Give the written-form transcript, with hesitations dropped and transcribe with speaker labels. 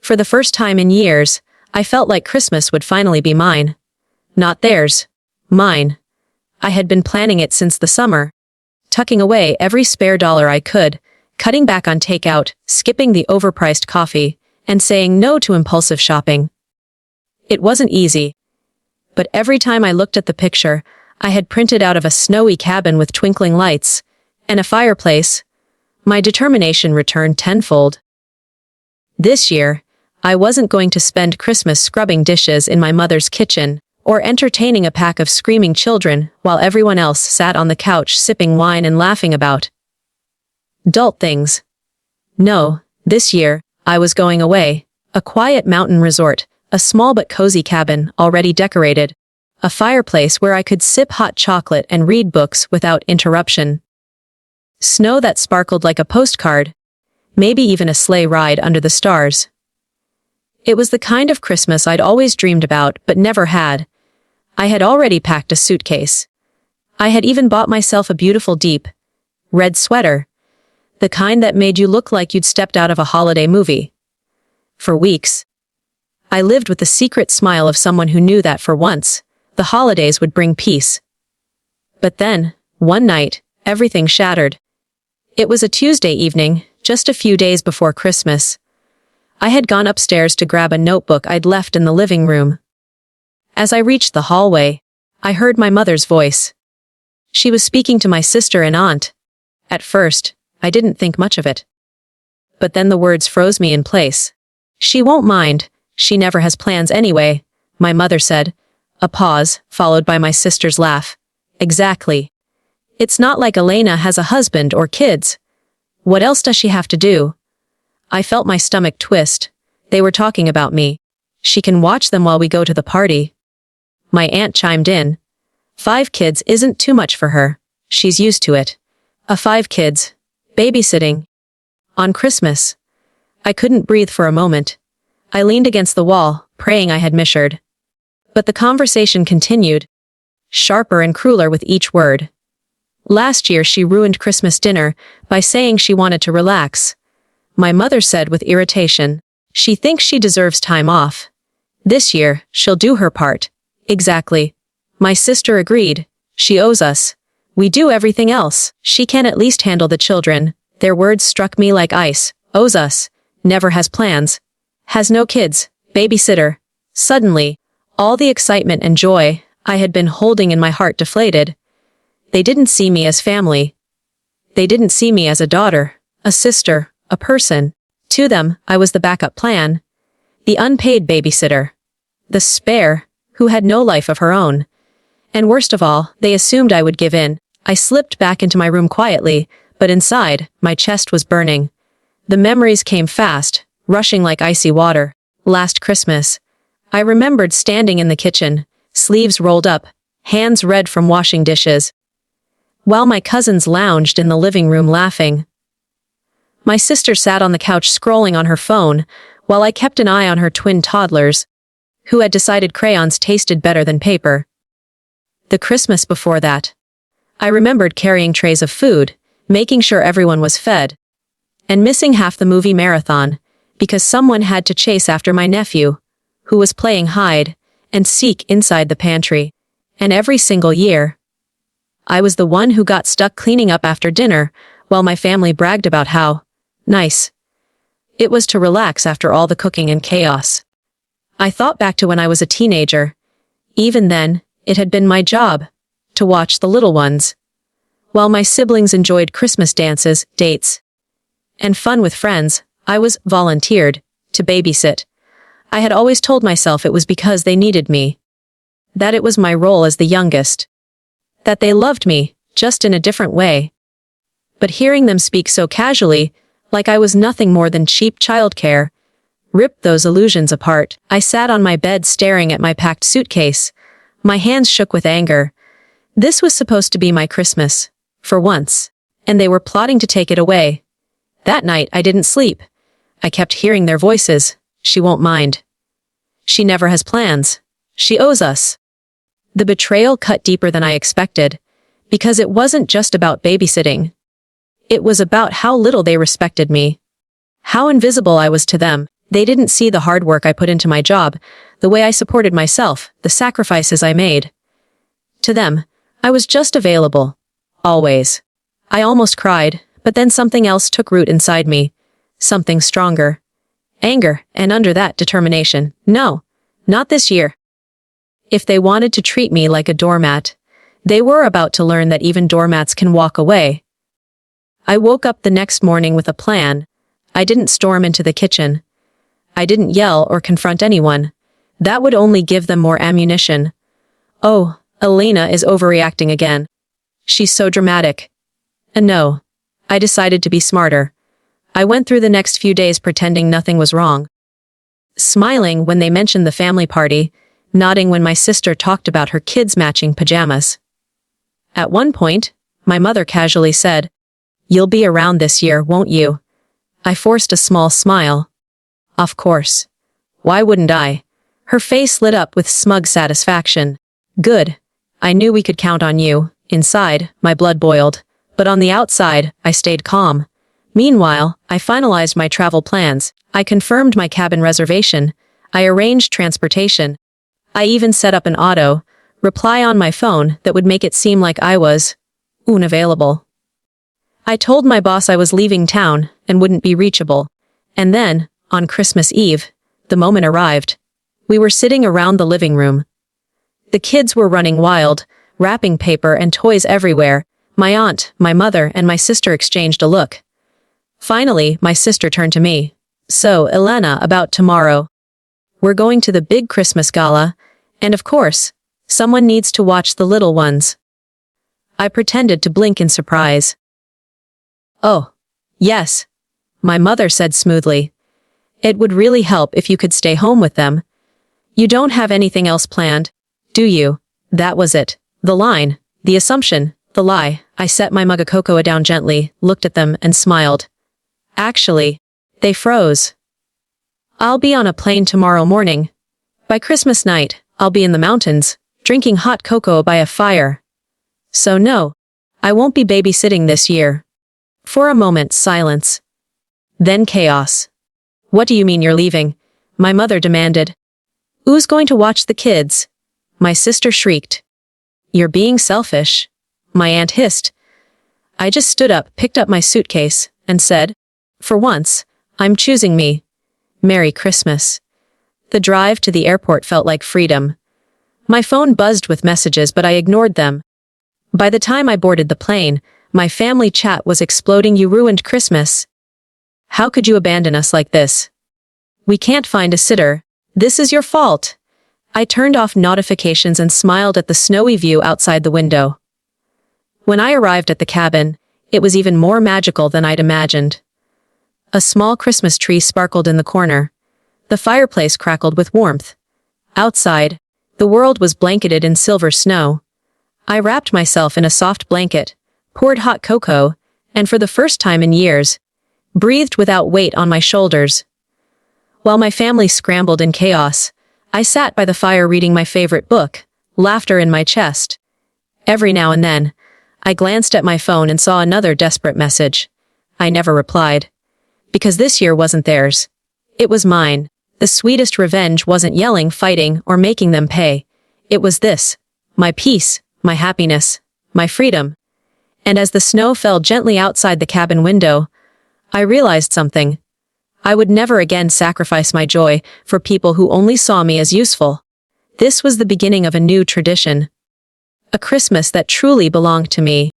Speaker 1: For the first time in years, I felt like Christmas would finally be mine. Not theirs. Mine. I had been planning it since the summer, tucking away every spare dollar I could, cutting back on takeout, skipping the overpriced coffee, and saying no to impulsive shopping. It wasn't easy. But every time I looked at the picture I had printed out of a snowy cabin with twinkling lights and a fireplace, my determination returned tenfold. This year, I wasn't going to spend Christmas scrubbing dishes in my mother's kitchen or entertaining a pack of screaming children while everyone else sat on the couch sipping wine and laughing about adult things. No, this year, I was going away. A quiet mountain resort, a small but cozy cabin already decorated, a fireplace where I could sip hot chocolate and read books without interruption. Snow that sparkled like a postcard, maybe even a sleigh ride under the stars. It was the kind of Christmas I'd always dreamed about but never had. I had already packed a suitcase. I had even bought myself a beautiful deep red sweater, the kind that made you look like you'd stepped out of a holiday movie. For weeks, I lived with the secret smile of someone who knew that for once, the holidays would bring peace. But then, one night, everything shattered. It was a Tuesday evening, just a few days before Christmas. I had gone upstairs to grab a notebook I'd left in the living room. As I reached the hallway, I heard my mother's voice. She was speaking to my sister and aunt. At first, I didn't think much of it. But then the words froze me in place. "She won't mind, she never has plans anyway," my mother said. A pause, followed by my sister's laugh. "Exactly. It's not like Elena has a husband or kids. What else does she have to do?" I felt my stomach twist. They were talking about me. "She can watch them while we go to the party." My aunt chimed in. 5 kids isn't too much for her. She's used to it. 5 kids. Babysitting. On Christmas. I couldn't breathe for a moment. I leaned against the wall, praying I had misheard. But the conversation continued, sharper and crueler with each word. Last year she ruined Christmas dinner by saying she wanted to relax. My mother said with irritation, "She thinks she deserves time off. This year, she'll do her part." Exactly. My sister agreed. "She owes us. We do everything else. She can at least handle the children." Their words struck me like ice. Owes us. Never has plans. Has no kids. Babysitter. Suddenly, all the excitement and joy I had been holding in my heart deflated. They didn't see me as family. They didn't see me as a daughter, a sister, a person. To them, I was the backup plan. The unpaid babysitter. The spare, who had no life of her own. And worst of all, they assumed I would give in. I slipped back into my room quietly, but inside, my chest was burning. The memories came fast, rushing like icy water. Last Christmas, I remembered standing in the kitchen, sleeves rolled up, hands red from washing dishes, while my cousins lounged in the living room laughing. My sister sat on the couch scrolling on her phone, while I kept an eye on her twin toddlers, who had decided crayons tasted better than paper. The Christmas before that, I remembered carrying trays of food, making sure everyone was fed, and missing half the movie marathon, because someone had to chase after my nephew, who was playing hide and seek inside the pantry. And every single year, I was the one who got stuck cleaning up after dinner, while my family bragged about how nice it was to relax after all the cooking and chaos. I thought back to when I was a teenager. Even then, it had been my job to watch the little ones, while my siblings enjoyed Christmas dances, dates, and fun with friends. I was volunteered to babysit. I had always told myself it was because they needed me, that it was my role as the youngest, that they loved me, just in a different way. But hearing them speak so casually, like I was nothing more than cheap childcare, ripped those illusions apart. I sat on my bed staring at my packed suitcase. My hands shook with anger. This was supposed to be my Christmas, for once, and they were plotting to take it away. That night I didn't sleep. I kept hearing their voices. She won't mind. She never has plans. She owes us. The betrayal cut deeper than I expected, because it wasn't just about babysitting. It was about how little they respected me, how invisible I was to them. They didn't see the hard work I put into my job, the way I supported myself, the sacrifices I made. To them, I was just available. Always. I almost cried, but then something else took root inside me. Something stronger. Anger, and under that, determination. No, not this year. If they wanted to treat me like a doormat, they were about to learn that even doormats can walk away. I woke up the next morning with a plan. I didn't storm into the kitchen. I didn't yell or confront anyone. That would only give them more ammunition. Oh, Elena is overreacting again. She's so dramatic. And no, I decided to be smarter. I went through the next few days pretending nothing was wrong. Smiling when they mentioned the family party, nodding when my sister talked about her kids' matching pajamas. At one point, my mother casually said, "You'll be around this year, won't you?" I forced a small smile. Of course. Why wouldn't I? Her face lit up with smug satisfaction. Good. I knew we could count on you. Inside, my blood boiled. But on the outside, I stayed calm. Meanwhile, I finalized my travel plans. I confirmed my cabin reservation. I arranged transportation. I even set up an auto reply on my phone that would make it seem like I was unavailable. I told my boss I was leaving town and wouldn't be reachable. And then, on Christmas Eve, the moment arrived. We were sitting around the living room. The kids were running wild, wrapping paper and toys everywhere. My aunt, my mother, and my sister exchanged a look. Finally, my sister turned to me. "So, Elena, about tomorrow. We're going to the big Christmas gala, and of course, someone needs to watch the little ones." I pretended to blink in surprise. "Oh, yes," my mother said smoothly. "It would really help if you could stay home with them. You don't have anything else planned, do you?" That was it. The line, the assumption, the lie. I set my mug of cocoa down gently, looked at them, and smiled. Actually, they froze. "I'll be on a plane tomorrow morning. By Christmas night, I'll be in the mountains, drinking hot cocoa by a fire. So no, I won't be babysitting this year." For a moment, silence. Then chaos. "What do you mean you're leaving?" my mother demanded. "Who's going to watch the kids?" my sister shrieked. "You're being selfish," my aunt hissed. I just stood up, picked up my suitcase, and said, "For once, I'm choosing me. Merry Christmas." The drive to the airport felt like freedom. My phone buzzed with messages, but I ignored them. By the time I boarded the plane, my family chat was exploding. "You ruined Christmas. How could you abandon us like this? We can't find a sitter. This is your fault." I turned off notifications and smiled at the snowy view outside the window. When I arrived at the cabin, it was even more magical than I'd imagined. A small Christmas tree sparkled in the corner. The fireplace crackled with warmth. Outside, the world was blanketed in silver snow. I wrapped myself in a soft blanket, poured hot cocoa, and for the first time in years, breathed without weight on my shoulders. While my family scrambled in chaos, I sat by the fire reading my favorite book, laughter in my chest. Every now and then, I glanced at my phone and saw another desperate message. I never replied. Because this year wasn't theirs. It was mine. The sweetest revenge wasn't yelling, fighting, or making them pay. It was this. My peace, my happiness, my freedom. And as the snow fell gently outside the cabin window, I realized something. I would never again sacrifice my joy for people who only saw me as useful. This was the beginning of a new tradition. A Christmas that truly belonged to me.